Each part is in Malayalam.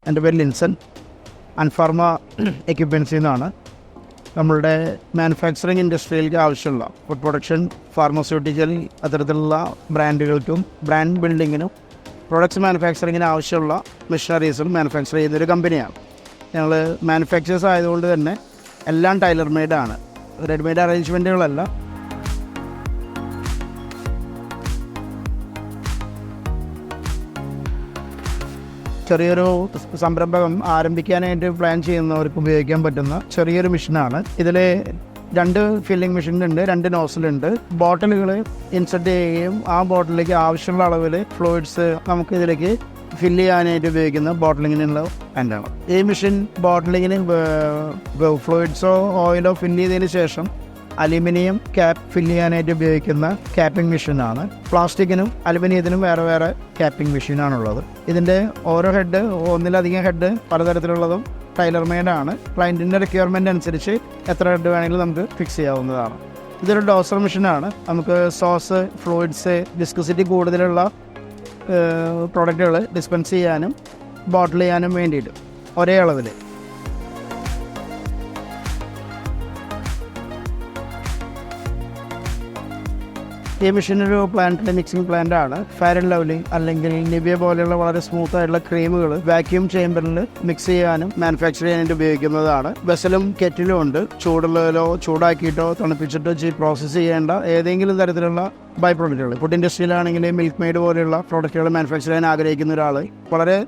എൻ്റെ പേര് ലിൻസൺ. അൻഫാർമ എക്യുപ്മെൻസിൽ നിന്നാണ്. നമ്മളുടെ മാനുഫാക്ചറിങ് ഇൻഡസ്ട്രിയിലേക്ക് ആവശ്യമുള്ള ഫുഡ് പ്രൊഡക്ഷൻ, ഫാർമസ്യൂട്ടിക്കൽ അത്തരത്തിലുള്ള ബ്രാൻഡുകൾക്കും ബ്രാൻഡ് ബിൽഡിങ്ങിനും പ്രൊഡക്ട്സ് മാനുഫാക്ചറിങ്ങിന് ആവശ്യമുള്ള മെഷീനറീസും മാനുഫാക്ചർ ചെയ്യുന്നൊരു കമ്പനിയാണ്. ഞങ്ങൾ മാനുഫാക്ചേഴ്സ് ആയതുകൊണ്ട് തന്നെ എല്ലാം ടൈലർ മെയ്ഡാണ്, റെഡിമെയ്ഡ് അറേഞ്ച്മെൻറ്റുകളല്ല. ചെറിയൊരു സംരംഭം ആരംഭിക്കാനായിട്ട് പ്ലാൻ ചെയ്യുന്നവർക്ക് ഉപയോഗിക്കാൻ പറ്റുന്ന ചെറിയൊരു മെഷീനാണ്. ഇതിൽ 2 ഫില്ലിംഗ് മെഷീനുണ്ട്, 2 നോസിലുണ്ട്. ബോട്ടിലുകൾ ഇൻസെർട്ട് ചെയ്യുകയും ആ ബോട്ടിലേക്ക് ആവശ്യമുള്ള അളവിൽ ഫ്ലൂയിഡ്സ് നമുക്ക് ഇതിലേക്ക് ഫില്ല് ചെയ്യാനായിട്ട് ഉപയോഗിക്കുന്ന ബോട്ടിലിങ്ങിനുള്ള ഹാൻഡാണ്. ഈ മെഷീൻ ബോട്ടിലിങ്ങിന് ഫ്ലൂയിഡ്സോ ഓയിലോ ഫില്ല് ചെയ്തതിന് ശേഷം അലുമിനിയം ക്യാപ്പ് ഫില്ല് ചെയ്യാനായിട്ട് ഉപയോഗിക്കുന്ന ക്യാപ്പിംഗ് മെഷീനാണ്. പ്ലാസ്റ്റിക്കിനും അലുമിനിയത്തിനും വേറെ വേറെ ക്യാപ്പിംഗ് മെഷീനാണുള്ളത്. ഇതിൻ്റെ ഓരോ ഹെഡ്, ഒന്നിലധികം ഹെഡ് പലതരത്തിലുള്ളതും ടൈലർ മെയ്ഡാണ്. ക്ലയൻറ്റിൻ്റെ റിക്വയർമെൻ്റ് അനുസരിച്ച് എത്ര ഹെഡ് വേണമെങ്കിലും നമുക്ക് ഫിക്സ് ചെയ്യാവുന്നതാണ്. ഇതൊരു ഡോസർ മെഷീനാണ്. നമുക്ക് സോസ്, ഫ്ലൂയിഡ്സ്, വിസ്കോസിറ്റി കൂടുതലുള്ള പ്രോഡക്റ്റുകൾ ഡിസ്പെൻസ് ചെയ്യാനും ബോട്ടിൽ ചെയ്യാനും വേണ്ടിയിട്ട് ഒരേ അളവിൽ. ഈ മെഷീനൊരു പ്ലാന്റിൻ്റെ മിക്സിംഗ് പ്ലാന്റാണ്. ഫെയർ ആൻഡ് ലവ്ലി അല്ലെങ്കിൽ നിവിയ പോലെയുള്ള വളരെ സ്മൂത്ത് ആയിട്ടുള്ള ക്രീമുകൾ വാക്യൂം ചേമ്പറിൽ മിക്സ് ചെയ്യാനും മാനുഫാക്ചർ ചെയ്യാനായിട്ട് ഉപയോഗിക്കുന്നതാണ്. വെസലും കെറ്റിലും ഉണ്ട്. ചൂടുള്ളതിലോ ചൂടാക്കിയിട്ടോ തണുപ്പിച്ചിട്ടോ പ്രോസസ്സ് ചെയ്യേണ്ട ഏതെങ്കിലും തരത്തിലുള്ള ബൈ പ്രോഡക്റ്റുകൾ. ഫുഡ് ഇൻഡസ്ട്രിയിലാണെങ്കിൽ മിൽക്ക് മെയ്ഡ് പോലെയുള്ള പ്രോഡക്റ്റുകൾ മാനുഫാക്ചർ ചെയ്യാൻ ആഗ്രഹിക്കുന്ന ഒരാൾ വളരെ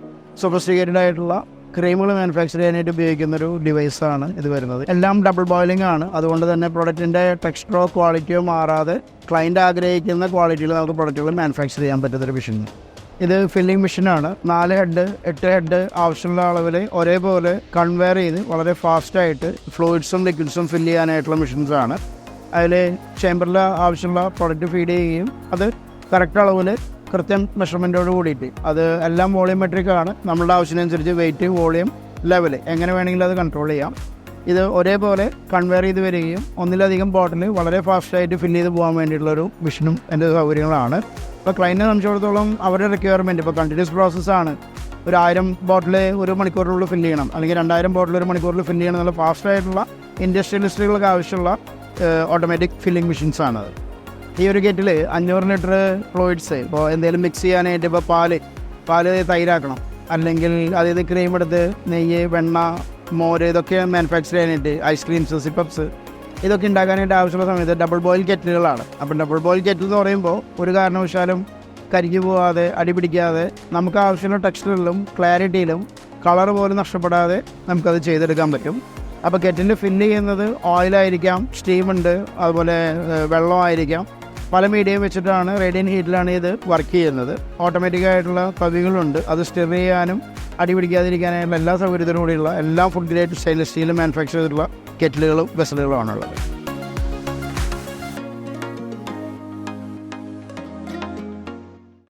സൊഫിസ്റ്റിക്കേറ്റഡ് ആയിട്ടുള്ള ക്രീമുകൾ മാനുഫാക്ചർ ചെയ്യാനായിട്ട് ഉപയോഗിക്കുന്നൊരു ഡിവൈസാണ് ഇത് വരുന്നത്. എല്ലാം ഡബിൾ ബോയിലിംഗ് ആണ്. അതുകൊണ്ട് തന്നെ പ്രൊഡക്റ്റിൻ്റെ ടെക്സ്ചറോ ക്വാളിറ്റിയോ മാറാതെ ക്ലയൻറ്റ് ആഗ്രഹിക്കുന്ന ക്വാളിറ്റിയിൽ നമുക്ക് പ്രൊഡക്റ്റുകൾ മാനുഫാക്ചർ ചെയ്യാൻ പറ്റുന്നൊരു മെഷീൻ. ഇത് ഫില്ലിംഗ് മെഷീനാണ്. 4 ഹെഡ് 8 ഹെഡ് ആവശ്യമുള്ള അളവിൽ ഒരേപോലെ കൺവെയർ ചെയ്ത് വളരെ ഫാസ്റ്റായിട്ട് ഫ്ലൂയിഡ്സും ലിക്വിഡ്സും ഫില്ല് ചെയ്യാനായിട്ടുള്ള മെഷീൻസാണ്. അതിൽ ചേമ്പറിൽ ആവശ്യമുള്ള പ്രൊഡക്റ്റ് ഫീഡ് ചെയ്യുകയും അത് കറക്റ്റ് അളവിൽ കൃത്യം മെഷർമെൻറ്റോട് കൂടിയിട്ട് അത് എല്ലാം വോളിയോമെട്രിക് ആണ്. നമ്മളുടെ ആവശ്യത്തിനനുസരിച്ച് വെയിറ്റ്, വോളിയം, ലെവൽ എങ്ങനെ വേണമെങ്കിലും അത് കൺട്രോൾ ചെയ്യാം. ഇത് ഒരേപോലെ കൺവെയർ ചെയ്ത് വരികയും ഒന്നിലധികം ബോട്ടിൽ വളരെ ഫാസ്റ്റായിട്ട് ഫില്ല് ചെയ്ത് പോകാൻ വേണ്ടിയിട്ടുള്ളൊരു മെഷീനും എൻ്റെ സൗകര്യങ്ങളാണ്. ഇപ്പോൾ ക്ലയൻറ്റിനെ സംബന്ധിച്ചിടത്തോളം അവരുടെ റിക്വയർമെൻറ്റ് ഇപ്പോൾ കണ്ടിന്യൂസ് പ്രോസസ്സാണ്. 1000 ബോട്ടിൽ 1 മണിക്കൂറിനുള്ളിൽ ഫില്ല് ചെയ്യണം, അല്ലെങ്കിൽ 2000 ബോട്ടിൽ 1 മണിക്കൂറിൽ ഫില്ല് ചെയ്യണം എന്നുള്ള ഫാസ്റ്റായിട്ടുള്ള ഇൻഡസ്ട്രിയലിസ്റ്റുകൾക്ക് ആവശ്യമുള്ള ഓട്ടോമാറ്റിക് ഫില്ലിംഗ് മെഷീൻസാണത്. ഈ ഒരു കെറ്റിൽ 500 ലിറ്റർ ഫ്ലൂയിഡ്സ്, ഇപ്പോൾ എന്തെങ്കിലും മിക്സ് ചെയ്യാനായിട്ട്, ഇപ്പോൾ പാല് തൈരാക്കണം, അല്ലെങ്കിൽ അതായത് ക്രീം എടുത്ത് നെയ്യ്, വെണ്ണ, മോര് ഇതൊക്കെ മാനുഫാക്ചർ ചെയ്യാനായിട്ട്, ഐസ്ക്രീംസ്, സിപ്പപ്സ് ഇതൊക്കെ ഉണ്ടാക്കാനായിട്ട് ആവശ്യമുള്ള സമയത്ത് ഡബിൾ ബോയിൽ കെറ്റിലുകളാണ്. അപ്പം ഡബിൾ ബോയിൽ കെറ്റിൽ എന്ന് പറയുമ്പോൾ ഒരു കാരണവശാലും കരിഞ്ഞു പോകാതെ, അടിപിടിക്കാതെ, നമുക്ക് ആവശ്യമുള്ള ടെക്സ്ചറിലും ക്ലാരിറ്റിയിലും കളർ പോലും നഷ്ടപ്പെടാതെ നമുക്കത് ചെയ്തെടുക്കാൻ പറ്റും. അപ്പോൾ കെറ്റിൽ ഫില്ല് ചെയ്യുന്നത് ഓയിലായിരിക്കാം, സ്റ്റീമുണ്ട്, അതുപോലെ വെള്ളമായിരിക്കാം. പല മീഡിയം വെച്ചിട്ടാണ്, റേഡിയൻ ഹീറ്റിലാണ് ഇത് വർക്ക് ചെയ്യുന്നത്. ഓട്ടോമാറ്റിക്കായിട്ടുള്ള തവികളുണ്ട്, അത് സ്റ്റിർ ചെയ്യാനും അടി പിടിക്കാതിരിക്കാനായിട്ടുള്ള എല്ലാ സൗകര്യത്തിനും കൂടിയുള്ള എല്ലാ food grade stainless steel manufacture ചെയ്തിട്ടുള്ള കെറ്റിലുകളും വെസലുകളുമാണുള്ളത്.